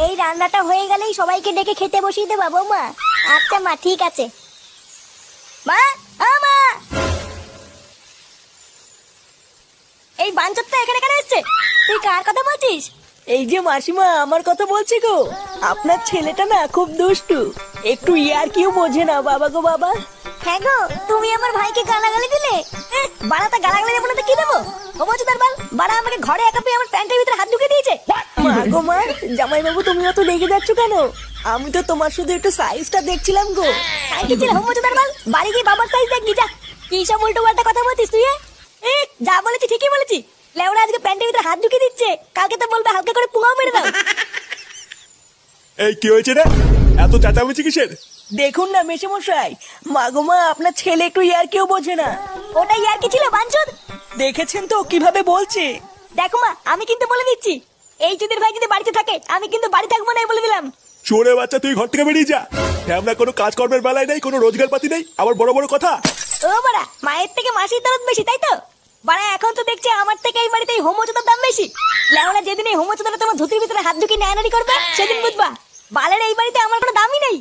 এই রান্নাটা হয়ে গেলেই সবাইকে ডেকে খেতে বসিয়ে দেবা বৌমা। আচ্ছা মা, ঠিক আছে। মা, মা, এই বাঞ্চতটা এখানে কেন এসছে? তুই কার কথা বলছিস? এই যে মাসিমা, আমার কথা বলছি গো। আপনার ছেলেটা না খুব দুষ্টু, একটু ইয়ার কিউ বোঝে না বাবা গো বাবা। হ্যাঁ গো, তুমি আমার ভাইকে গালাগালি দিলে। বাড়াটা গালাগালি দেবো না তো কি দেবো? ও বলছো তার বাল, বাড়া আমাকে ঘরে একা পেয়ে আমার প্যান্টের ভিতরে হাত ঢুকে দিয়েছে। মা গো মা, জামাই বাবু তুমি অত রেগে যাচ্ছ কেন? আমি তো তোমার শুধু একটু সাইজটা দেখছিলাম গো। সাইজ ছিল হোম বলছো তার বাল, বাড়ি গিয়ে বাবার সাইজ দেখবি যা। কি সব উল্টো পাল্টা কথা বলছিস তুই? যা বলেছি ঠিকই বলেছি। লেওরা আজকে প্যান্টের ভিতরে হাত ঢুকে দিচ্ছে, কালকে তো বলবে হালকা করে পুঙাও মেরে দাও। এই কি হয়েছে রে? এত চেঁচামেচি কিসের? দেখুন না মেশামশাই, মা গো মা, আপনার ছেলে একটু ইয়ার কিউ বোঝে না। ওটাই আর কি ছিল বাঞ্চদ? দেখেছেন তো কিভাবে বলছে। দেখো মা, আমি কিন্তু বলে দিচ্ছি, এই চুদির ভাই যদি বাড়িতে থাকে আমি কিন্তু বাড়ি থাকবো না, বলে দিলাম। চোরে বাচ্চা, তুই ঘর থেকে বেরিয়ে যা। আমরা কোনো কাজকর্মের বেলায় নেই, কোনো রোজগার পাতি নেই, আবার বড় বড় কথা। ও বাড়া, মায়ের থেকে মাসির দরদ বেশি, তাই তো? বাড়া এখন তো দেখছি আমার থেকে এই বাড়িতে হোমোচোদার দাম বেশি। লেওরা যেদিন এই হোমোচোদাটা তোমার ধুতির ভিতরে হাত ঢুকিয়ে নেয়ানারি করবে সেদিন বুঝবা বালের এই বাড়িতে আমার কোনো দামই নেই।